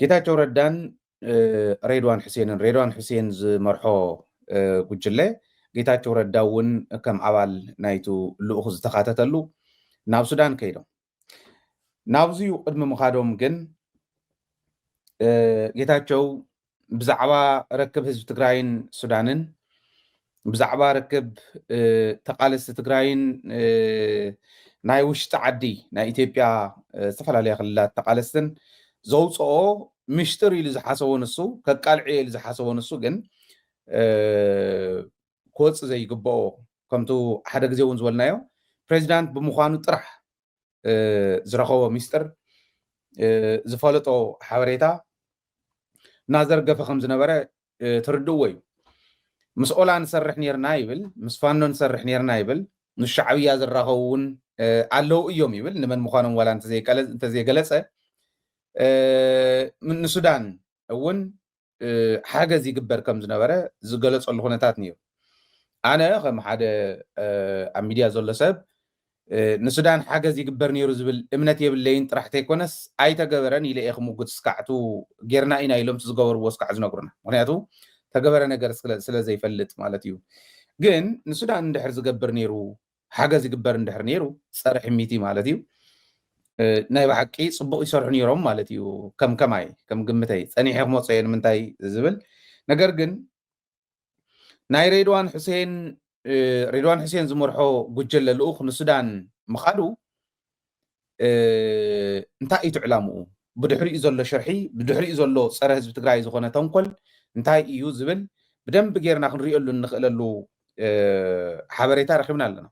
ጌታቸው ረዳን ሬድዋን ሕሴን ዝመርሖ ጉጅለ ጌታቸው ረዳ እውን ከም ኣባል ናይቱ ልኡኽ ዝተኻተተሉ ናብ ሱዳን ከይዶም ናብዚኡ ቅድሚ ምኻዶም ግን ጌታቸው ብዛዕባ ረክብ ህዝቢ ትግራይን ሱዳንን ብዛዕባ ረክብ ተቃለስቲ ትግራይን ናይ ውሽጢ ዓዲ ናይ ኢትዮጵያ ዝተፈላለያ ክልላት ተቃለስትን ዘውፅኦ ምሽጥር ኢሉ ዝሓሰቦ ንሱ ከቃልዕ ኢሉ ዝሓሰቦ ንሱ ግን ክወፅእ ዘይግብኦ ከምቱ ሓደ ግዜ እውን ዝበልናዮ ፕሬዚዳንት ብምዃኑ ጥራሕ ዝረኸቦ ሚስጥር ዝፈለጦ ሓበሬታ እናዘርገፈ ከም ዝነበረ ትርድእዎ እዩ ምስ ኦላ ንሰርሕ ነርና ይብል ምስ ፋኖ ንሰርሕ ነርና ይብል ምስ ሻዕብያ ዝራኸቡ እውን ኣለው እዮም ይብል ንመን ምዃኖም ዋላ እንተዘይገለፀ ንሱዳን እውን ሓገዝ ይግበር ከም ዝነበረ ዝገለፀሉ ኩነታት ነይሩ ኣነ ከም ሓደ ኣብ ሚድያ ዘሎ ሰብ ንሱዳን ሓገዝ ይግበር ነይሩ ዝብል እምነት የብለይን ጥራሕ ተይኮነስ ኣይተገበረን ኢለ እየ ክምጉት ስካዕቱ ጌርና ኢና ኢሎም ዝገበርዎ ስካዕ ዝነግሩና ምክንያቱ ተገበረ ነገር ስለ ዘይፈልጥ ማለት እዩ ግን ንሱዳን እንድሕር ዝገብር ነይሩ ሓገዝ ይግበር እንድሕር ነይሩ ፀረ ሕሚቲ ማለት እዩ ናይ ብሓቂ ፅቡቅ ይሰርሑ ነይሮም ማለት እዩ ከም ግምተይ ፀኒሐ ክመፅኦ እየ ንምንታይ ዝብል ነገር ግን ናይ ሬድዋን ሕሴን ዝመርሖ ጉጅለ ልኡኽ ንሱዳን ምኻዱ እንታይ እዩ ትዕላምኡ ብድሕሪኡ ዘሎ ሽርሒ ብድሕሪኡ ዘሎ ፀረ ህዝቢ ትግራይ ዝኾነ ተንኮል እንታይ እዩ ዝብል ብደንብ ጌርና ክንሪኦሉ እንኽእለሉ ሓበሬታ ረኺብና ኣለና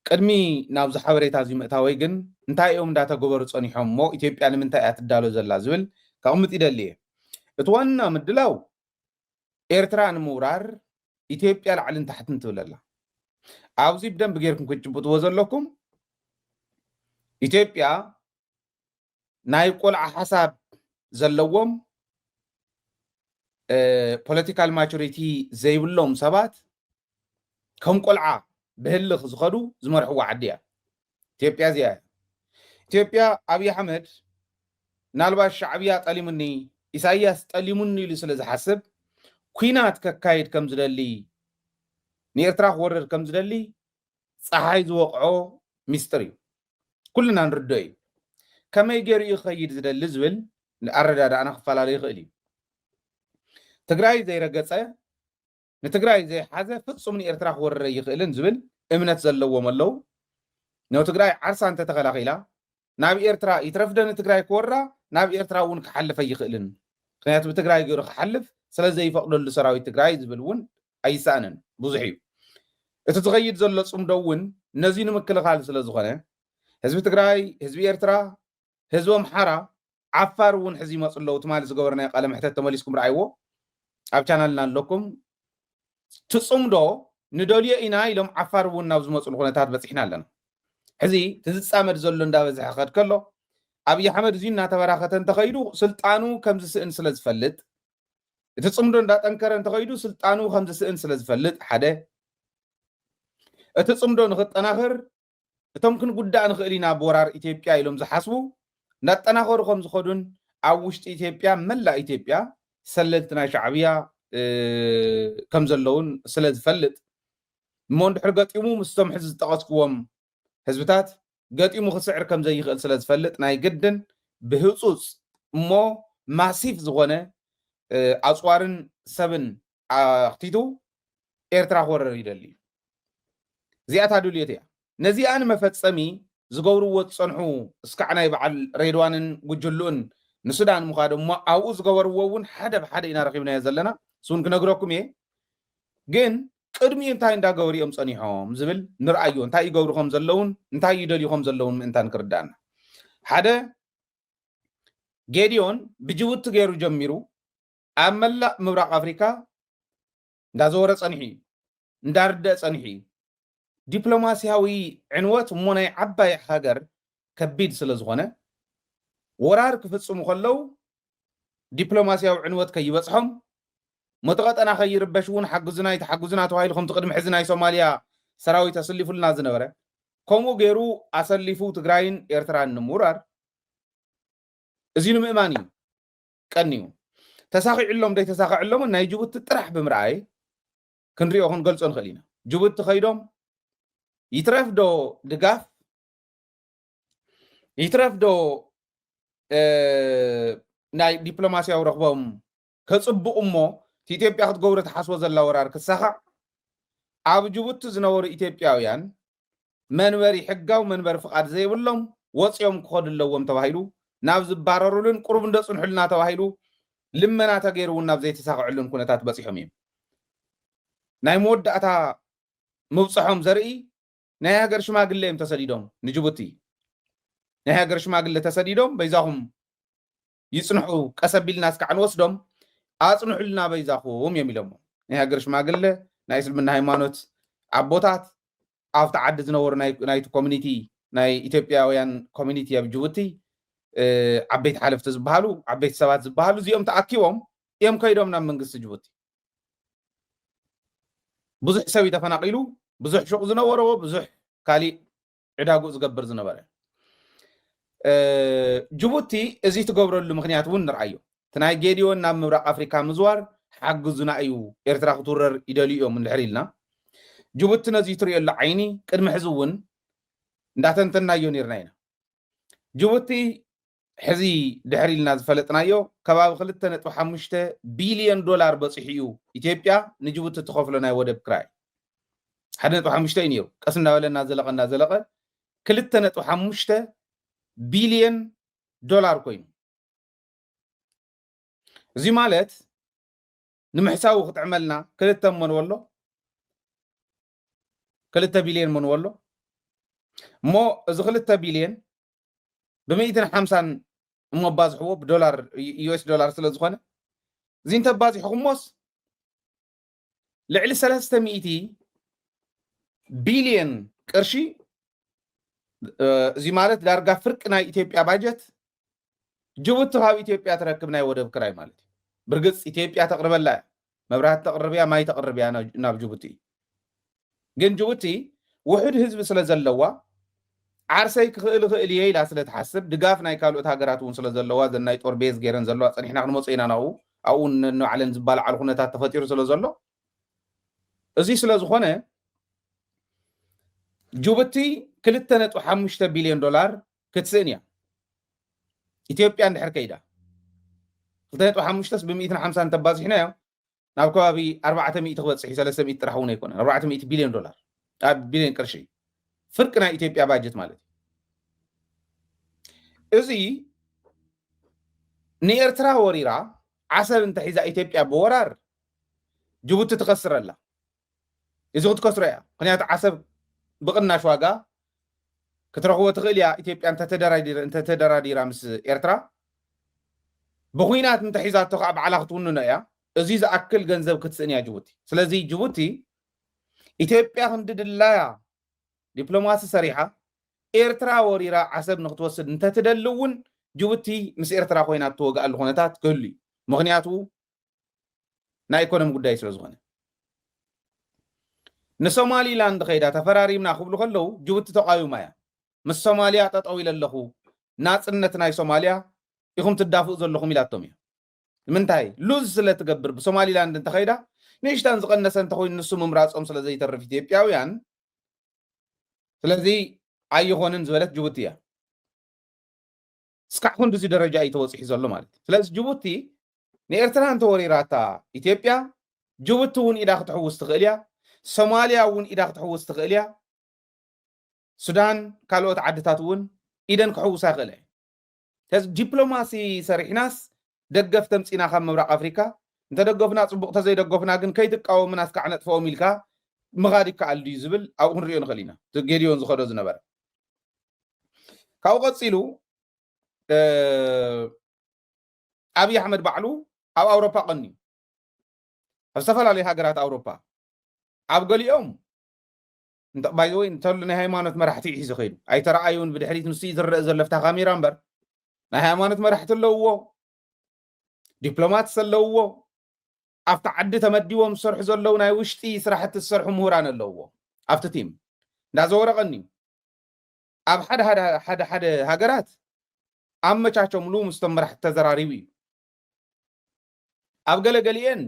ቅድሚ ናብዚ ሓበሬታ እዚ ምእታወይ ግን እንታይ እዮም እንዳተገበሩ ፀኒሖም እሞ ኢትዮጵያ ንምንታይ እያ ትዳሎ ዘላ ዝብል ከቕምጥ ይደሊ እየ እቲ ዋና ምድላው ኤርትራ ንምውራር ኢትዮጵያ ላዕልን ታሕትን ትብል ኣላ ኣብዚ ብደንብ ጌርኩም ክትጭብጥዎ ዘለኩም ኢትዮጵያ ናይ ቆልዓ ሓሳብ ዘለዎም ፖለቲካል ማቹሪቲ ዘይብሎም ሰባት ከም ቆልዓ ብህልኽ ዝኸዱ ዝመርሕዋ ዓዲ እያ ኢትዮጵያ እዚኣ ኢትዮጵያ ኣብዪ ኣሕመድ ናልባሽ ሻዕብያ ጠሊሙኒ ኢሳያስ ጠሊሙኒ ኢሉ ስለ ዝሓስብ ኩናት ከካይድ ከም ዝደሊ ንኤርትራ ክወርድ ከም ዝደሊ ፀሓይ ዝወቕዖ ሚስጥር እዩ ኩልና ንርዶ እዩ ከመይ ገይሩ ክኸይድ ዝደሊ ዝብል ኣረዳዳእና ክፈላለዩ ይኽእል እዩ ትግራይ ዘይረገፀ ንትግራይ ዘይሓዘ ፍጹም ንኤርትራ ክወርር ይኽእልን ዝብል እምነት ዘለዎም ኣለው ነው ትግራይ ዓርሳ እንተተኸላኺላ ናብ ኤርትራ ይትረፍደ ንትግራይ ክወራ ናብ ኤርትራ እውን ክሓልፈ ይኽእልን ምክንያቱ ብትግራይ ገይሩ ክሓልፍ ስለዘይፈቅደሉ ሰራዊት ትግራይ ዝብል እውን ኣይሰኣንን ብዙሕ እዩ እቲ ዝኸይድ ዘሎ ፅምዶ እውን ነዚ ንምክልኻል ስለ ዝኾነ ህዝቢ ትግራይ ህዝቢ ኤርትራ ህዝቢ ኣምሓራ ዓፋር እውን ሕዚ ይመፁ ኣለው ትማሊ ዝገበርናዮ ቃለ ምሕተት ተመሊስኩም ረኣይዎ ኣብ ቻናልና ኣለኩም ትፅምዶ ንደልዮ ኢና ኢሎም ዓፋር እውን ናብ ዝመፁሉ ኩነታት በፂሕና ኣለና ሕዚ ትዝፃመድ ዘሎ እንዳበዝሐ ክኸድ ከሎ ኣብዪ ኣሕመድ እዚ እናተበራኸተ እንተኸይዱ ስልጣኑ ከም ዝስእን ስለ ዝፈልጥ እቲ ፅምዶ እንዳጠንከረ እንተኸይዱ ስልጣኑ ከም ዝስእን ስለ ዝፈልጥ ሓደ እቲ ፅምዶ ንክጠናኽር እቶም ክንጉዳእ ንኽእል ኢና ብወራር ኢትዮጵያ ኢሎም ዝሓስቡ እንዳጠናኸሩ ከም ዝኸዱን ኣብ ውሽጢ ኢትዮጵያ መላእ ኢትዮጵያ ሰለልቲ ናይ ሻዕብያ ከም ዘለውን ስለ ዝፈልጥ እሞ እንድሕር ገጢሙ ምስቶም ሕዚ ዝጠቐስክዎም ህዝብታት ገጢሙ ክስዕር ከም ዘይኽእል ስለ ዝፈልጥ ናይ ግድን ብህፁፅ እሞ ማሲፍ ዝኾነ ኣፅዋርን ሰብን ኣኽቲቱ ኤርትራ ክወረር ይደሊ እዩ እዚኣታ ድልየት እያ ነዚኣ ንመፈፀሚ ዝገብርዎ ዝፀንሑ እስካዕ ናይ በዓል ሬድዋንን ጉጅሉን ንሱዳን ምኻድ እሞ ኣብኡ ዝገበርዎ እውን ሓደ ብሓደ ኢና ረኺብናዮ ዘለና እሱን ክነግረኩም እየ ግን ቅድሚ እንታይ እንዳገበሩ እዮም ፀኒሖም ዝብል ንርኣዮ እንታይ ይገብሩ ከም ዘለውን እንታይ ይደልዩ ከም ዘለውን ምእንታን ክርዳእና ሓደ ጌዲዮን ብጅቡቲ ገይሩ ጀሚሩ ኣብ መላእ ምብራቅ ኣፍሪካ እንዳዘወረ ፀኒሑ እዩ እንዳርደአ ፀኒሑ እዩ ዲፕሎማስያዊ ዕንወት እሞ ናይ ዓባይ ሃገር ከቢድ ስለ ዝኾነ ወራር ክፍፅሙ ከለው ዲፕሎማስያዊ ዕንወት ከይበፅሖም መተቐጠና ከይርበሽ እውን ሓጉዝና ተባሂሉ ከምቲ ቅድሚ ሕዚ ናይ ሶማልያ ሰራዊት ኣሰሊፉልና ዝነበረ ከምኡ ገይሩ ኣሰሊፉ ትግራይን ኤርትራን ንምውራር እዚ ንምእማን እዩ ቀኒዩ ተሳኺዕሎም ደይ ተሳኺዕሎም ናይ ጅቡቲ ጥራሕ ብምርኣይ ክንሪኦ ክንገልጾ ንኽእል ኢና ጅቡቲ ኸይዶም ይትረፍ ዶ ድጋፍ ይትረፍ ዶ ናይ ዲፕሎማስያዊ ረኽቦም ከጽቡቕ እሞ ኢትዮጵያ ክትገብሮ ተሓስቦ ዘላ ወራር ክሳኻዕ ኣብ ጅቡቲ ዝነበሩ ኢትዮጵያውያን መንበሪ ሕጋዊ መንበሪ ፍቃድ ዘይብሎም ወፂኦም ክኸዱ ኣለዎም ተባሂሉ ናብ ዝባረሩልን ቁሩብ እንደጽንሑልና ተባሂሉ ልመና ተገይሩውን ናብ ዘይተሳኽዕሉን ኩነታት በፂሖም እዮም ናይ መወዳእታ ምብፅሖም ዘርኢ ናይ ሃገር ሽማግለ እዮም ተሰዲዶም ንጅቡቲ ናይ ሃገር ሽማግለ ተሰዲዶም በይዛኹም ይጽንሑ ቀሰቢልና እስካዕ ንወስዶም ኣጽንሑልና በይዛኹም የሚሎሞ ናይ ሃገር ሽማግለ ናይ እስልምና ሃይማኖት ኣቦታት ኣብቲ ዓዲ ዝነበሩ ናይቲ ኮሚኒቲ ናይ ኢትዮጵያውያን ኮሚኒቲ ኣብ ጅቡቲ ዓበይቲ ሓለፍቲ ዝበሃሉ ዓበይቲ ሰባት ዝበሃሉ እዚኦም ተኣኪቦም እዮም ከይዶም ናብ መንግስቲ ጅቡቲ ብዙሕ ሰብ ተፈናቂሉ ብዙሕ ሹቕ ዝነበሮ ብዙሕ ካሊእ ዕዳጉ ዝገብር ዝነበረ ጅቡቲ እዚ ትገብረሉ ምክንያት እውን ንርአዮ እቲ ናይ ጌዲዮን ናብ ምብራቅ ኣፍሪካ ምዝዋር ሓግዙና እዩ ኤርትራ ክትውረር ይደልዩ እዮም እንድሕር ኢልና ጅቡቲ ነዚ ትሪእየሉ ዓይኒ ቅድሚ ሕዚ እውን እንዳተንተናዮ ነርና ኢና ጅቡቲ ሕዚ ድሕር ኢልና ዝፈለጥናዮ ከባቢ 2.5 ቢልዮን ዶላር በፂሑ እዩ ኢትዮጵያ ንጅቡቲ ትኸፍሎ ናይ ወደብ ክራይ 1.5 እዩ ነይሩ ቀስ እንዳበለና ዘለቐ 2.5 ቢልዮን ዶላር ኮይኑ እዚ ማለት ንምሕሳቡ ክትዕመልና 2 መንወሎ 2 ቢልዮን መንወሎ እሞ እዚ 2 ቢልዮን ብ150 እመባዝሕዎ ብዶላር ዩኤስ ዶላር ስለ ዝኾነ እዚ እንተባዚሕኩሞስ ልዕሊ 300 ቢልዮን ቅርሺ እዚ ማለት ዳርጋ ፍርቂ ናይ ኢትዮጵያ ባጀት ጅቡቲ ካብ ኢትዮጵያ ትረክብ ናይ ወደብ ክራይ ማለት እዩ ብርግጽ ኢትዮጵያ ተቅርበላ መብራህቲ ተቅርብያ ማይ ተቅርብያ ናብ ጅቡቲ ግን ጅቡቲ ውሕድ ህዝቢ ስለ ዘለዋ ዓርሰይ ክኽእል እየ ኢላ ስለ ትሓስብ ድጋፍ ናይ ካልኦት ሃገራት እውን ስለ ዘለዋ ዘናይ ጦር ቤዝ ገይረን ዘለዋ ፀኒሕና ክንመፅእ ኢና ናብኡ ኣብኡ ንባዕለን ዝበልዓሉ ኩነታት ተፈጢሩ ስለ ዘሎ እዚ ስለ ዝኾነ ጅቡቲ 2.5 ቢልዮን ዶላር ክትስእን እያ ኢትዮጵያ እንድሕር ከይዳ 2.5 ብ150 እንተባዚሕናዮ ናብ ከባቢ 400 ክበፅሕ 300 ጥራሕ እውን ኣይኮነን 400 ቢልዮን ዶላር ቢልዮን ቅርሺ ፍርቂ ናይ ኢትዮጵያ ባጀት ማለት እዚ ንኤርትራ ወሪራ ዓሰብ እንተሒዛ ኢትዮጵያ ብወራር ጅቡቲ ትኸስረላ እዚ ክትከስሮ እያ ምክንያቱ ዓሰብ ብቅናሽ ዋጋ ክትረኽቦ ትኽእል እያ ኢትዮጵያ እንተተደራዲራ ምስ ኤርትራ ብኩናት እንተሒዛቶ ከዓ በዓላ ክትውንኖ እያ እዚ ዝኣክል ገንዘብ ክትስእን እያ ጅቡቲ ስለዚ ጅቡቲ ኢትዮጵያ ክንድድላያ ዲፕሎማሲ ሰሪሓ ኤርትራ ወሪራ ዓሰብ ንክትወስድ እንተትደሊ እውን ጅቡቲ ምስ ኤርትራ ኮይና ትወግኣሉ ኩነታት ክህሉ እዩ ምክንያቱ ናይ ኢኮኖሚ ጉዳይ ስለ ዝኾነ ንሶማሊላንድ ከይዳ ተፈራሪምና ክብሉ ከለዉ ጅቡቲ ተቃዊማ እያ ምስ ሶማልያ ጠጠው ኢለ ኣለኹ ናፅነት ናይ ሶማልያ ኢኹም ትዳፍኡ ዘለኹም ኢላቶም እያ ንምንታይ ሉዝ ስለ ትገብር ብሶማሊላንድ እንተኸይዳ ንእሽተን ዝቐነሰ እንተኮይኑ ንሱ ምምራፆም ስለ ዘይተርፍ ኢትዮጵያውያን ስለዚ ኣይኾንን ዝበለት ጅቡቲ እያ እስካዕ ክንድዚ ደረጃ እዩ ተወፂሑ ዘሎ ማለት እዩ ስለዚ ጅቡቲ ንኤርትራ እንተወሪራታ ኢትዮጵያ ጅቡቲ እውን ኢዳ ክትሕውስ ትኽእል እያ ሶማልያ እውን ኢዳ ክትሕውስ ትኽእል እያ ሱዳን ካልኦት ዓድታት እውን ኢደን ክሕውሳ ይኽእል እየ ስለዚ ዲፕሎማሲ ሰሪሕናስ ደገፍ ተምፂና ካብ ምብራቅ ኣፍሪካ እንተደገፍና ፅቡቅ ተዘይደገፍና ግን ከይትቃወምና እስካዕ ነጥፍኦም ኢልካ ምኻድ ይከኣል ድዩ ዝብል ኣብኡ ክንሪኦ ንኽእል ኢና ጌድዮን ዝኸዶ ዝነበረ ካብኡ ቀፂሉ ኣብይ ኣሕመድ ባዕሉ ኣብ ኣውሮፓ ቀኒ ኣብ ዝተፈላለዩ ሃገራት ኣውሮፓ ኣብ ገሊኦም ባይዘወይ እንተሉ ናይ ሃይማኖት መራሕቲ ሒዙ ኸይዱ ኣይተረኣዩን ብድሕሪት ንሱ ዝረአ ዘሎ ፍታ ካሜራ እምበር ናይ ሃይማኖት መራሕቲ ኣለውዎ ዲፕሎማት ኣለውዎ ኣብቲ ዓዲ ተመዲቦም ዝሰርሑ ዘለው ናይ ውሽጢ ስራሕቲ ዝሰርሑ ምሁራን ኣለውዎ ኣብቲ ቲም እንዳዘወረቐኒ ኣብ ሓደ ሃገራት ኣመቻቸምሉ ምስቶም መራሕቲ ተዘራሪቡ እዩ ኣብ ገለገሊአን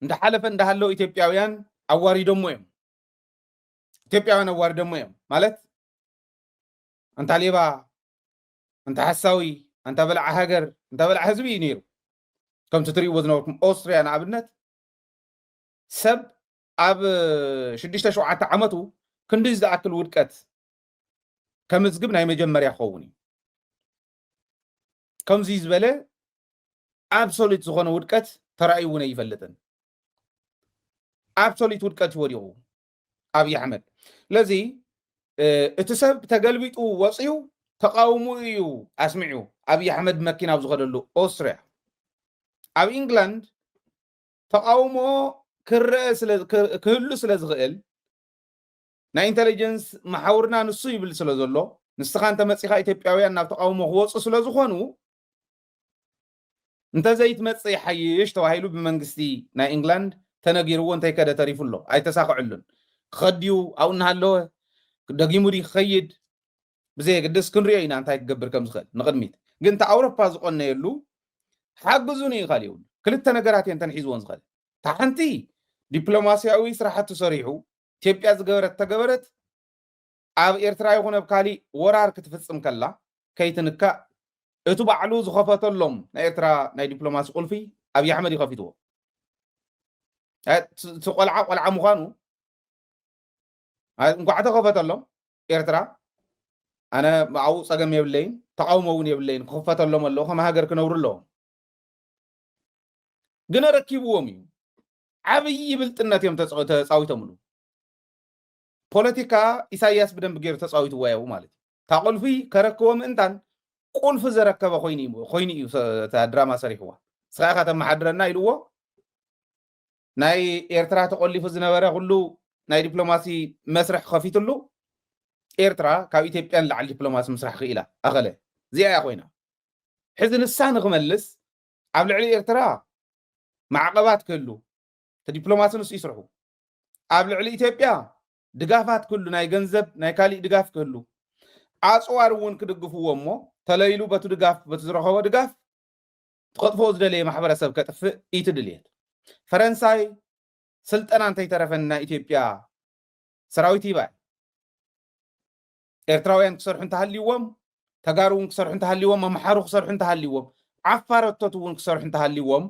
እንዳሓለፈ እንዳሃለው ኢትዮጵያውያን ኣዋሪዶሞ እዮም ኢትዮጵያውያን ኣዋሪዶሞ እዮም ማለት እንታ ሌባ እንታ ሓሳዊ እንታ በልዓ ሃገር እንታ በልዓ ህዝቢ እዩ ነይሩ ከምቲ ትሪእዎ ዝነበርኩም ኦስትሪያ ንኣብነት ሰብ ኣብ 6-7 ዓመቱ ክንዲ ዝኣክል ውድቀት ከምዝግብ ናይ መጀመርያ ክኸውን እዩ ከምዚ ዝበለ ኣብሶሉት ዝኾነ ውድቀት ተራእዩ እውን ኣይፈልጥን ኣብሶሉት ውድቀት ይወዲቑ ኣብይ ኣሕመድ ለዚ እቲ ሰብ ተገልቢጡ ወፅዩ ተቃውሞ እዩ ኣስሚዑ ኣብይ ኣሕመድ መኪና ኣብ ዝኸደሉ ኦስትሪያ ኣብ ኢንግላንድ ተቃውሞ ክህሉ ስለ ዝኽእል ናይ ኢንተሊጀንስ ማሓውርና ንሱ ይብል ስለ ዘሎ ንስኻ እንተመፂኻ ኢትዮጵያውያን ናብ ተቃውሞ ክወፁ ስለ ዝኾኑ እንተዘይትመፅእ ይሓይሽ ተባሂሉ ብመንግስቲ ናይ ኢንግላንድ ተነጊርዎ እንታይ ከደ ተሪፉሎ ኣይተሳኽዕሉን ክኸድዩ ኣብኡ እናሃለወ ደጊሙ ዲ ክኸይድ ብዘየግድስ ክንሪኦ ኢና እንታይ ክገብር ከም ዝኽእል ንቅድሚት ግን እቲ ኣውሮፓ ዝቆነየሉ ሓግዙን እዩ ካል ይብሉ ክልተ ነገራት እየን ተንሒዝዎን ዝኽእል እታ ሓንቲ ዲፕሎማስያዊ ስራሕቲ ሰሪሑ ኢትዮጵያ ዝገበረት ተገበረት ኣብ ኤርትራ ይኹን ኣብ ካሊእ ወራር ክትፍፅም ከላ ከይትንካእ እቲ ባዕሉ ዝኸፈተሎም ናይ ኤርትራ ናይ ዲፕሎማሲ ቁልፊ ኣብይ ኣሕመድ ይኸፊትዎ እቲ ቆልዓ ምዃኑ እንኳዕ ተኸፈተሎም ኤርትራ ኣነ ኣብኡ ፀገም የብለይን ተቃውሞ እውን የብለይን ክኽፈተሎም ኣለዎ ከም ሃገር ክነብሩ ኣለዎም ግን ረኪብዎም እዩ ዓብይ ብልጥነት እዮም ተፃዊቶምሉ ፖለቲካ ኢሳያስ ብደንብ ገይሩ ተፃዊትዎ ያው ማለት እዩ እታ ቁልፊ ከረክቦ ምእንታን ቁልፊ ዘረከበ ኮይኑ እዩ እታ ድራማ ሰሪሕዋ ስኻ ኢኻ ተመሓድረና ኢልዎ ናይ ኤርትራ ተቆሊፉ ዝነበረ ኩሉ ናይ ዲፕሎማሲ መስርሕ ከፊትሉ ኤርትራ ካብ ኢትዮጵያ ንላዕሊ ዲፕሎማሲ ምስራሕ ክኢላ ኣኸለ እዚኣ እያ ኮይና ሕዚ ንሳ ንክመልስ ኣብ ልዕሊ ኤርትራ ማዕቀባት ክህሉ ዲፕሎማሲ ንሱ ይስርሑ ኣብ ልዕሊ ኢትዮጵያ ድጋፋት ክህሉ ናይ ገንዘብ ናይ ካሊእ ድጋፍ ክህሉ ኣፅዋር እውን ክድግፍዎ እሞ ተለይሉ በቱ ድጋፍ በቱ ዝረኸቦ ድጋፍ ትኸጥፎ ዝደለየ ማሕበረሰብ ከጥፍእ ኢትድልየት ፈረንሳይ ስልጠና እንተይተረፈና ኢትዮጵያ ሰራዊት ይባል ኤርትራውያን ክሰርሑ እንተሃልይዎም ተጋሩ እውን ክሰርሑ እንተሃልይዎም ኣምሓሩ ክሰርሑ እንተሃልይዎም ዓፋር እቶት እውን ክሰርሑ እንተሃልይዎም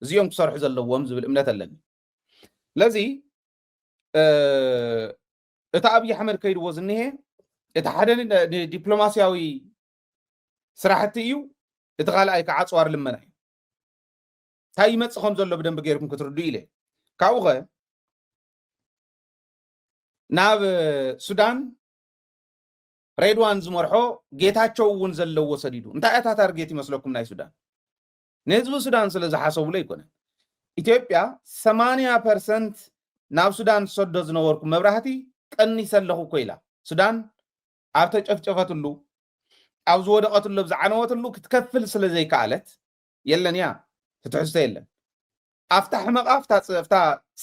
እዚኦም ክሰርሑ ዘለዎም ዝብል እምነት ኣለኒ ለዚ እቲ ኣብይ ኣሕመድ ከይድዎ ዝኒሄ እቲ ሓደ ዲፕሎማስያዊ ስራሕቲ እዩ እቲ ካልኣይ ከዓ ኣፅዋር ልመና እዩ እንታይ ይመፅእ ከም ዘሎ ብደንቢ ገይርኩም ክትርድኡ ኢለ ካብኡ ኸ ናብ ሱዳን ሬድዋን ዝመርሖ ጌታቸው እውን ዘለዎ ሰዲዱ እንታይ እታ ታርጌት ይመስለኩም ናይ ሱዳን ንህዝቢ ሱዳን ስለ ዝሓሰብሉ ኣይኮነን ኢትዮጵያ 80% ናብ ሱዳን ሰዶ ዝነበርኩም መብራህቲ ቀኒሰለኹ እኮ ኢላ ሱዳን ኣብ ተጨፍጨፈትሉ ኣብ ዝወደቐትሉ ኣብ ዝዓነወትሉ ክትከፍል ስለ ዘይከኣለት የለን እያ ትትሕዝቶ የለን ኣፍታ ሕመቓ ኣፍታ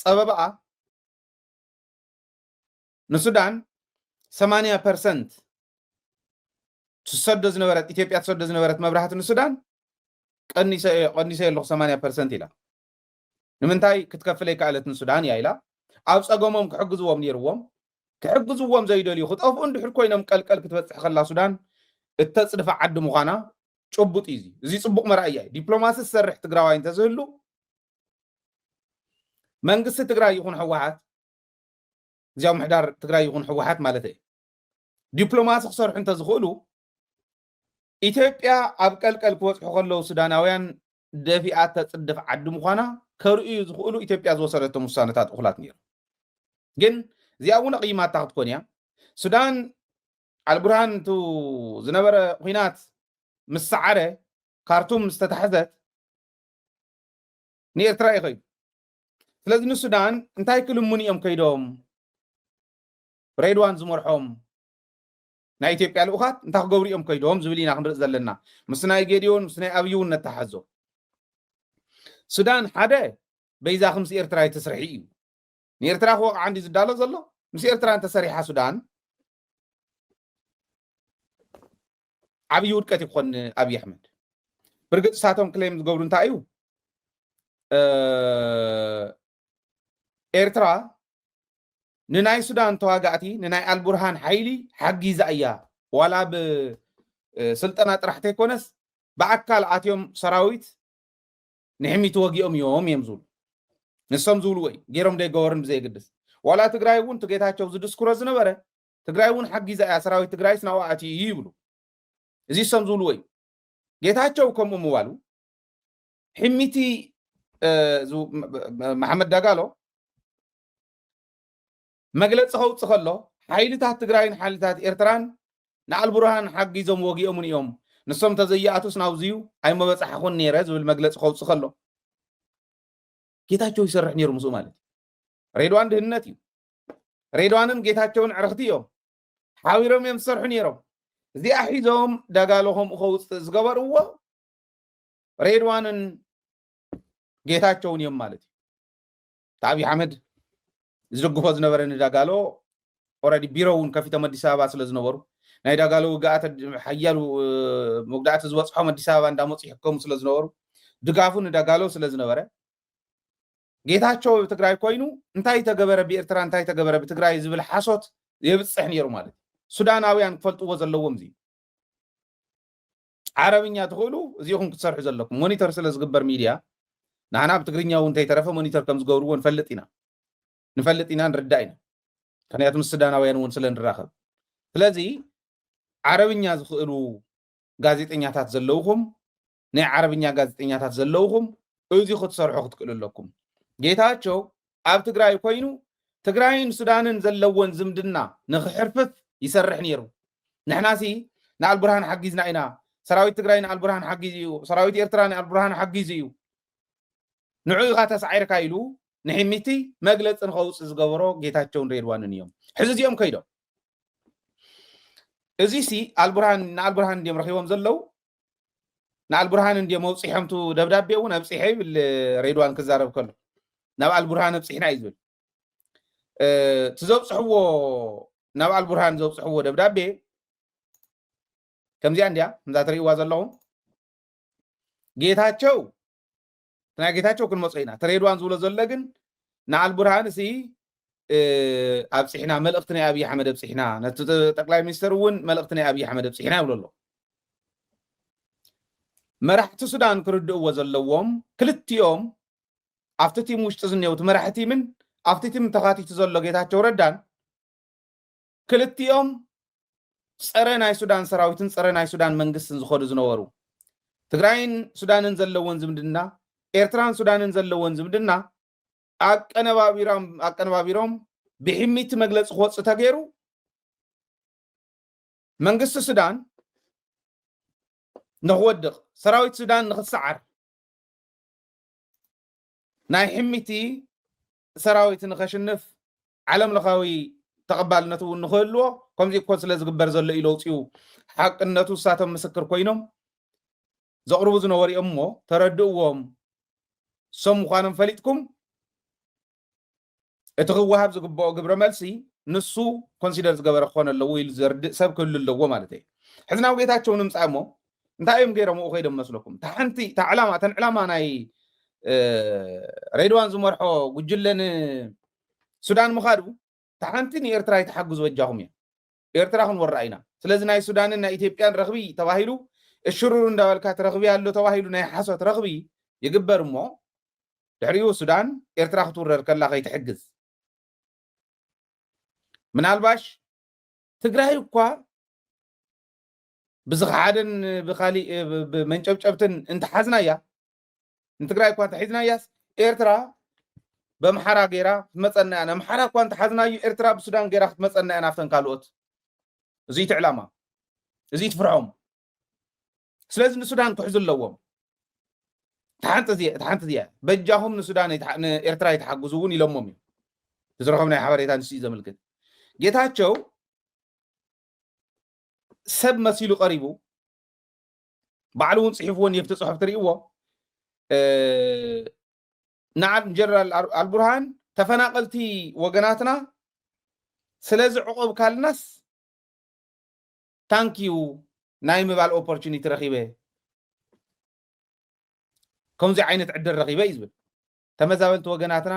ፀበባኣ ንሱዳን 80% ትሰዶ ዝነበረት ኢትዮጵያ ትሰዶ ዝነበረት መብራህቲ ንሱዳን ቀኒሰ ኣለኹ 80% ኢላ ንምንታይ ክትከፍል ኣይከኣለት ንሱዳን እያ ኢላ ኣብ ፀገሞም ክሕግዝዎም ነይርዎም ክሕግዝዎም ዘይደልዩ ክጠፍኡ እንድሕር ኮይኖም ቀልቀል ክትበፅሕ ከላ ሱዳን እተፅድፋ ዓዲ ምዃና ጭቡጥ እዩ እዚ ፅቡቅ መርኣያ እዩ ዲፕሎማሲ ዝሰርሕ ትግራዋይ እንተዝህሉ መንግስቲ ትግራይ ይኹን ሕወሓት እዚያው ምሕዳር ትግራይ ይኹን ሕወሓት ማለት እዩ ዲፕሎማሲ ክሰርሑ እንተዝኽእሉ ኢትዮጵያ ኣብ ቀልቀል ክበፅሑ ከለዉ ሱዳናውያን ደፊኣት ተፅድፍ ዓዲ ምዃና ከርእዩ ዝኽእሉ ኢትዮጵያ ዝወሰደቶም ውሳነታት እኹላት ነይሩ ግን እዚኣ እውን ኣቕይማታ ክትኮን እያ ሱዳን ኣልቡርሃን እቱ ዝነበረ ኩናት ምስ ሰዓረ ካርቱም ዝተታሕዘት ንኤርትራ ይኸይዱ ስለዚ ንሱዳን እንታይ ክልሙን እዮም ከይዶም ሬድዋን ዝመርሖም ናይ ኢትዮጵያ ልኡኻት እንታይ ክገብሩ እዮም ከይዶም ዝብል ኢና ክንርኢ ዘለና ምስ ናይ ጌድዮን ምስ ናይ ኣብይ እውን ነተሓዞ ሱዳን ሓደ በይዛ ምስ ኤርትራ የተስርሒ እዩ ንኤርትራ ክወቕዓ እንዲ ዝዳሎ ዘሎ ምስ ኤርትራ እንተሰሪሓ ሱዳን ዓብይ ውድቀት ይኮን ኣብይ ኣሕመድ ብርግፅ ሳቶም ክሌም ዝገብሩ እንታይ እዩ ኤርትራ ንናይ ሱዳን ተዋጋእቲ ንናይ አልቡርሃን ሓይሊ ሓጊዛ እያ ዋላ ብስልጠና ጥራሕቲ ኣይኮነስ ብኣካል ኣትዮም ሰራዊት ንሕሚት ወጊኦም እዮም ዝብሉ ንሶም ዝብሉ ወይ ገይሮም ደይገበሩን ብዘይግድስ ዋላ ትግራይ እውን ትጌታቸው ዝድስኩሮ ዝነበረ ትግራይ እውን ሓጊዛ እያ ሰራዊት ትግራይ ስናብኡ ኣትዩ ይብሉ እዚ ሶም ዝብሉ ወይ ጌታቸው ከምኡ ምባሉ ሕሚቲ መሐመድ ዳጋሎ መግለፂ ከውፅእ ከሎ ሓይልታት ትግራይን ሓይልታት ኤርትራን ንአልቡርሃን ሓጊዞም ወጊኦምን እዮም ንሶም ተዘይኣቱስ ናብዝዩ ኣይመበፃሕኹን ነይረ ዝብል መግለፂ ከውፅእ ከሎ ጌታቸው ይሰርሕ ነይሩ ምስኡ ማለት ሬድዋን ድህንነት እዩ ሬድዋንን ጌታቸውን ዕርክቲ እዮም ሓቢሮም እዮም ዝሰርሑ ነይሮም እዚኣ ሒዞም ዳጋሎ ከምኡ ከውፅእ ዝገበርዎ ሬድዋንን ጌታቸውን እዮም ማለት እዩ ኣብይ አሕመድ ዝደግፎ ዝነበረ ንዳጋሎ ኦልሬዲ ቢሮ እውን ከፊቶም አዲስ አበባ ስለ ዝነበሩ ናይ ዳጋሎ ውግኣት ሓያሉ መጉዳእቲ ዝበፅሖም አዲስ አበባ እንዳመፁ ይሕከሙ ስለ ዝነበሩ ድጋፉ ንዳጋሎ ስለ ዝነበረ ጌታቸው ብትግራይ ኮይኑ እንታይ ተገበረ ብኤርትራ እንታይ ተገበረ ብትግራይ ዝብል ሓሶት የብፅሕ ነይሩ ማለት ሱዳናውያን ክፈልጥዎ ዘለዎም እዚ ዓረብኛ ትኽእሉ እዚኹም ክትሰርሑ ዘለኩም ሞኒተር ስለ ዝግበር ሚድያ ንሓና ብትግርኛ እውን እንተይተረፈ ሞኒተር ከም ዝገብርዎ ንፈልጥ ኢና ንርዳእ ኢና ምክንያቱ ምስ ሱዳናውያን እውን ስለ ንራኸብ ስለዚ ዓረብኛ ዝኽእሉ ጋዜጠኛታት ዘለውኩም ናይ ዓረብኛ ጋዜጠኛታት ዘለውኩም እዚ ክትሰርሑ ክትክእሉ ኣለኩም ጌታቸው ኣብ ትግራይ ኮይኑ ትግራይን ሱዳንን ዘለዎን ዝምድና ንኽሕርፍፍ ይሰርሕ ነይሩ ንሕናሲ ንአልቡርሃን ሓጊዝና ኢና ሰራዊት ትግራይ ንአልቡርሃን ሓጊዝ እዩ ሰራዊት ኤርትራ ንአልቡርሃን ሓጊዝ እዩ ንዑ ኢኻ ተሳዒርካ ኢሉ ንሕሚቲ መግለፂ ንኸውፅእ ዝገበሮ ጌታቸውን ሬድዋንን እዮም ሕዚ እዚኦም ከይዶም እዚ ሲ ንአልቡርሃን እንዲኦም ረኪቦም ዘለው ንአልቡርሃን እንዲኦም መውፂሖምቱ ደብዳቤ እውን ኣብፂሐ ይብል ሬድዋን ክዛረብ ከሎ ናብ አልቡርሃን ኣብፂሕና እዩ ዝብል ትዘብፅሕዎ ናብ አልቡርሃን ዘብፅሕዎ ደብዳቤ ከምዚኣ እንድያ ምዛ ትርእይዋ ዘለኹም ጌታቸው ናይ ጌታቸው ክንመፁ ኢና ተሬድዋን ዝብሎ ዘሎ ግን ንአልቡርሃን እዚ ኣብፂሕና መልእክቲ ናይ ኣብይ አሕመድ ኣብፂሕና ነቲ ጠቅላይ ሚኒስትር እውን መልእክቲ ናይ ኣብይ አሕመድ ኣብፂሕና ይብሎ ኣሎ መራሕቲ ሱዳን ክርድእዎ ዘለዎም ክልቲኦም ኣብቲ ቲም ውሽጢ ዝኔውቲ መራሕቲ ቲምን ኣብቲ ቲም ተኻቲቱ ዘሎ ጌታቸው ረዳን ክልቲኦም ፀረ ናይ ሱዳን ሰራዊትን ፀረ ናይ ሱዳን መንግስትን ዝኸዱ ዝነበሩ ትግራይን ሱዳንን ዘለዎን ዝምድና ኤርትራን ሱዳንን ዘለዎን ዝምድና ኣቀነባቢሮም ብሕሚቲ መግለፂ ክወፅእ ተገይሩ መንግስቲ ሱዳን ንኽወድቕ ሰራዊት ሱዳን ንኽሰዓር ናይ ሕሚቲ ሰራዊት ንኸሽንፍ ዓለም ለኻዊ ተቐባልነቱ እውን ንኽህልዎ ከምዚ እኮ ስለ ዝግበር ዘሎ ኢሉ ኣውፅኡ ሓቅነቱ እሳቶም ምስክር ኮይኖም ዘቕርቡ ዝነበሩ እዮም እሞ ተረድእዎም ሶም ምዃኖም ፈሊጥኩም እቲ ክወሃብ ዝግብኦ ግብረ መልሲ ንሱ ኮንሲደር ዝገበረ ክኾነ ኣለዎ ኢሉ ዘርድእ ሰብ ክህሉ ኣለዎ ማለት እዩ ሕዚ ናብ ጌታቸው ንምፃእ እሞ እንታይ እዮም ገይሮም ኡ ከይዶም መስለኩም ተን ዕላማ ናይ ሬድዋን ዝመርሖ ጉጅለን ሱዳን ምኻዱ ተሓንቲ ንኤርትራ ይተሓግዙ ወጃኹም እያ ኤርትራ ክንወራ ኢና ስለዚ ናይ ሱዳንን ናይ ኢትዮጵያን ረኽቢ ተባሂሉ እሽሩር እንዳበልካ ትረኽቢ ኣሎ ተባሂሉ ናይ ሓሶት ረኽቢ ይግበር እሞ ድሕሪኡ ሱዳን ኤርትራ ክትውረር ከላ ከይትሕግዝ ምናልባሽ ትግራይ እኳ ብዝኸሓደን ብኻሊእ ብመንጨብጨብትን እንተሓዝና እያ ንትግራይ እኳ እንተሒዝና እያስ ኤርትራ በምሓራ ገይራ ክትመፀና እያ ምሓራ እኳ እንተሓዝናዩ ኤርትራ ብሱዳን ገይራ ክትመፀና እያ ናብተን ካልኦት እዚ ትዕላማ እዚ ትፍርሖም ስለዚ ንሱዳን ክሕዙ ኣለዎም ተሓንቲ እዚኣ በጃኹም ንሱዳን ንኤርትራ ይተሓግዙ እውን ኢሎሞም እዩ ዝረኸብ ናይ ሓበሬታ ንስ እዩ ዘመልክት ጌታቸው ሰብ መሲሉ ቀሪቡ ባዕሉ እውን ፅሒፍዎን የፍቲ ፅሑፍ ትርእይዎ ጀነራል አልቡርሃን ተፈናቀልቲ ወገናትና ስለዚ ዕቁብ ካልናስ ታንኪዩ ናይ ምባል ኦፖርቹኒቲ ረኺበ ከምዚ ዓይነት ዕድል ረኺበ እዩ ዝብል ተመዛበልቲ ወገናትና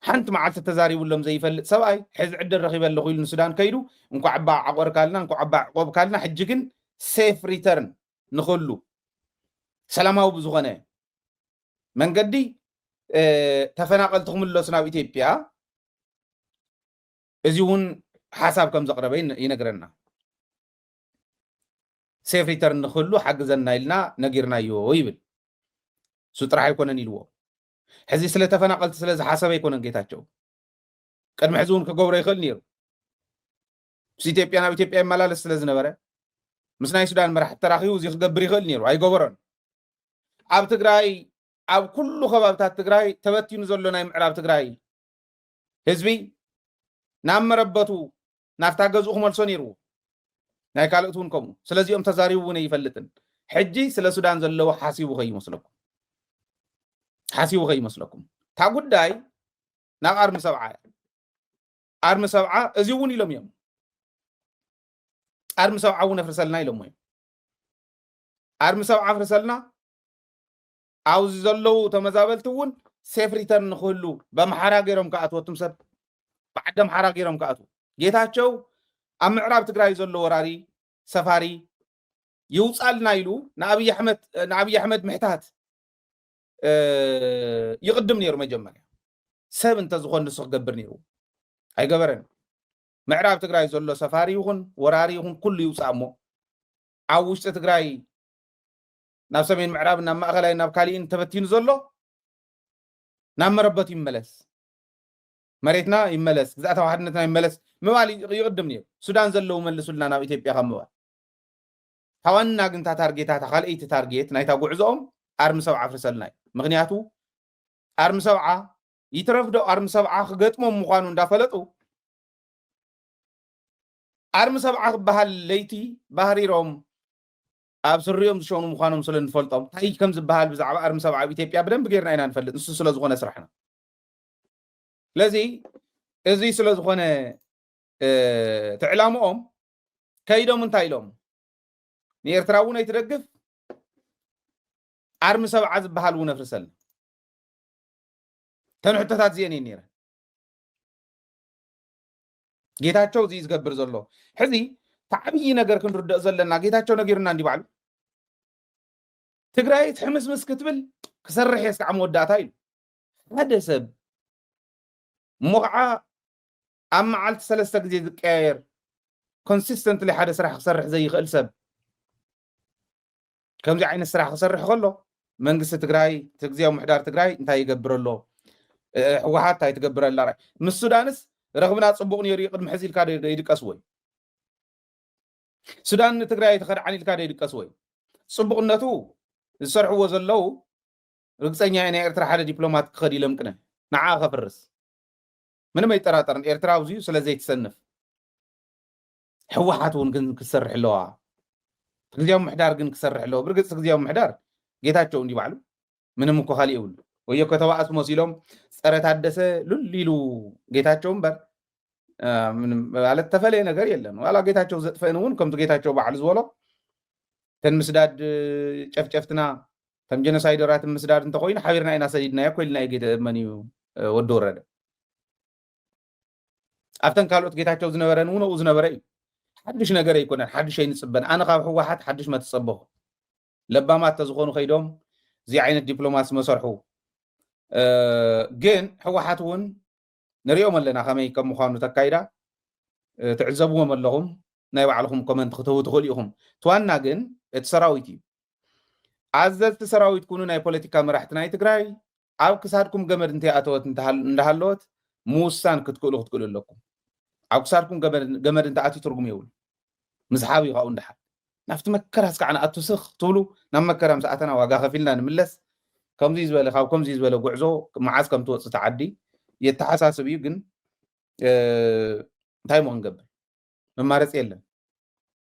ሓንቲ መዓልቲ ተዛሪቡሎም ዘይፈልጥ ሰብኣይ ሕዚ ዕድል ረኺበለኹ ኢሉ ንሱዳን ከይዱ እንኳ ዓባ ዓቆር ካልና እንኳ ዓባ ዕቆብ ካልና ሕጂ ግን ሴፍ ሪተርን ንኽህሉ ሰላማዊ ብዝኾነ መንገዲ ተፈናቀልቲ ክምለሱ ናብ ኢትዮጵያ እዚ እውን ሓሳብ ከም ዘቕረበ ይነግረና ሴፍ ሪተርን ንኽህሉ ሓግዘና ኢልና ነጊርናዮ ይብል እሱ ጥራሕ ኣይኮነን ኢልዎ ሕዚ ስለ ተፈናቀልቲ ስለ ዝሓሰበ ኣይኮነን ጌታቸው ቅድሚ ሕዚ እውን ክገብሮ ይኽእል ነይሩ ምስ ኢትዮጵያ ናብ ኢትዮጵያ ይመላለስ ስለ ዝነበረ ምስ ናይ ሱዳን መራሕቲ ተራኺቡ እዚ ክገብር ይኽእል ነይሩ ኣይገበሮን ኣብ ትግራይ ኣብ ኩሉ ከባብታት ትግራይ ተበቲኑ ዘሎ ናይ ምዕራብ ትግራይ ህዝቢ ናብ መረበቱ ናብታ ገዝኡ ክመልሶ ነይሩ ናይ ካልኦት እውን ከምኡ ስለዚኦም ተዛሪቡ እውን ኣይፈልጥን ሕጂ ስለ ሱዳን ዘለዎ ሓሲቡ ከይመስለኩም እታ ጉዳይ ናብ ኣርሚ ሰብዓ እዚ እውን ኢሎም እዮም ኣርሚ ሰብዓ እውን ኣፍርሰልና ኢሎም እዮም ኣርሚ ሰብዓ ኣፍርሰልና ኣብዚ ዘለው ተመዛበልቲ እውን ሴፍ ሪተርን ንኽህሉ በምሓራ ገይሮም ከኣትዎ እቱም ሰብ ብዓዲ ኣምሓራ ገይሮም ከኣትዉ ጌታቸው ኣብ ምዕራብ ትግራይ ዘሎ ወራሪ ሰፋሪ ይውፃልና ኢሉ ንኣብይ ኣሕመድ ምሕታት ይቅድም ነይሩ መጀመርያ ሰብ እንተዝኾን ንሱ ክገብር ነይሩ ኣይገበረን ምዕራብ ትግራይ ዘሎ ሰፋሪ ይኹን ወራሪ ይኹን ኩሉ ይውፃእ እሞ ኣብ ውሽጢ ትግራይ ናብ ሰሜን ምዕራብ ናብ ማእኸላይ ናብ ካሊእን ተበቲኑ ዘሎ ናብ መረበቱ ይመለስ መሬትና ይመለስ ግዛእታ ዋሕድነትና ይመለስ ምባል ይቅድም ነይሩ ሱዳን ዘለው መልሱልና ናብ ኢትዮጵያ ከም ምባል ታዋና ግንታ ታርጌታታ ካልአይቲ ታርጌት ናይታ ጉዕዞኦም ኣርሚ ሰብዓ ኣፍርሰልና እዩ ምክንያቱ ኣርሚ ሰብዓ ይትረፍዶ ኣርሚ ሰብዓ ክገጥሞም ምዃኑ እንዳፈለጡ ኣርሚ ሰብዓ ክበሃል ለይቲ ባህሪሮም ኣብ ስሪኦም ዝሸኑ ምዃኖም ስለ ንፈልጦም እንታይ ከም ዝበሃል ብዛዕባ ኣርሚ ሰብዓ ኣብ ኢትዮጵያ ብደንብ ጌርና ኢና ንፈልጥ ንሱ ስለ ዝኾነ ስራሕና ስለዚ እዚ ስለ ዝኾነ ትዕላምኦም ከይዶም እንታይ ኢሎም ንኤርትራ እውን ኣይትደግፍ ኣርሚ ሰብዓ ዝበሃል እውን ኣፍርሰልና ተን ሕቶታት እዚአን እየን ነይረን ጌታቸው እዚ ዝገብር ዘሎ ሕዚ ዓብይ ነገር ክንርድእ ዘለና ጌታቸው ነጊርና እንዲ ባዕሉ ትግራይ ትሕምስምስ ክትብል ክሰርሕ እየ እስካዕ መወዳእታ ኢሉ ሓደ ሰብ እሞ ከዓ ኣብ መዓልቲ 3 ግዜ ዝቀያየር ኮንሲስተንትሊ ሓደ ስራሕ ክሰርሕ ዘይኽእል ሰብ ከምዚ ዓይነት ስራሕ ክሰርሕ ከሎ መንግስቲ ትግራይ ግዝያዊ ምሕዳር ትግራይ እንታይ ይገብር ኣሎ ሕወሓት እንታይ ትገብር ኣላ ምስ ሱዳንስ ረኽብና ፅቡቕ ነይሩ ቅድሚ ሕዚ ኢልካ ይድቀስ ወይ ሱዳን ንትግራይ ተኸድዓን ኢልካ ይድቀስ ወይ ፅቡቕነቱ ዝሰርሕዎ ዘለው ርግፀኛ ናይ ኤርትራ ሓደ ዲፕሎማት ክኸድ ኢሎም ቅነ ንዓ ከፍርስ ምንም ኣይጠራጠርን ኤርትራ ኣብዚዩ ስለዘይትሰንፍ ሕወሓት እውን ግን ክሰርሕ ኣለዋ ግዝያዊ ምሕዳር ግን ክሰርሕ ኣለዎ ብርግፅ ግዝያዊ ምሕዳር ጌታቸው እንዲ ባዕሉ ምንም እኮ ካሊእ ይብሉ ወዮ ከተባኣስ መሲሎም ፀረ ታደሰ ሉሊሉ ጌታቸው እምበር ማለት ተፈለየ ነገር የለን ዋላ ጌታቸው ዘጥፈን እውን ከምቲ ጌታቸው በዓል ዝበሎ ተን ምስዳድ ጨፍጨፍትና ተም ጀኖሳይደራት ምስዳድ እንተኮይኑ ሓቢርና ኢና ሰዲድናዮ ኮይልና ጌተ መንዩ ወዲ ወረደ ኣብተን ካልኦት ጌታቸው ዝነበረን እውን ኡ ዝነበረ እዩ ሓድሽ ነገር ኣይኮነን ሓድሽ ኣይንፅበን ኣነ ካብ ሕወሓት ሓድሽ መትፀበኹ ለባማት ተዝኾኑ ከይዶም እዚ ዓይነት ዲፕሎማሲ መሰርሑ ግን ሕወሓት እውን ንሪኦም ኣለና ከመይ ከም ምዃኑ ተካይዳ ትዕዘብዎም ኣለኹም ናይ ባዕልኹም ኮመንት ክትህቡ ትኽእሉ ኢኹም ትዋና ግን እቲ ሰራዊት እዩ ኣዘዝቲ ሰራዊት ኩኑ ናይ ፖለቲካ መራሕቲ ናይ ትግራይ ኣብ ክሳድኩም ገመድ እንተይኣተወት እንዳሃለወት ምውሳን ክትክእሉ ኣለኩም ኣብ ክሳድኩም ገመድ እንተኣትዩ ትርጉም የብሉ ምዝሓብ ይኻኡ እንዳሓል ናብቲ መከራ እስካዕ ንኣትውስኽ ትብሉ ናብ መከራ ምስኣተና ዋጋ ከፊልና ንምለስ ከምዚ ዝበለ ካብ ከምዚ ዝበለ ጉዕዞ መዓዝ ከም ትወፅእ ተዓዲ የተሓሳስብ እዩ ግን እንታይ ሞ ክንገብር መማረፂ የለን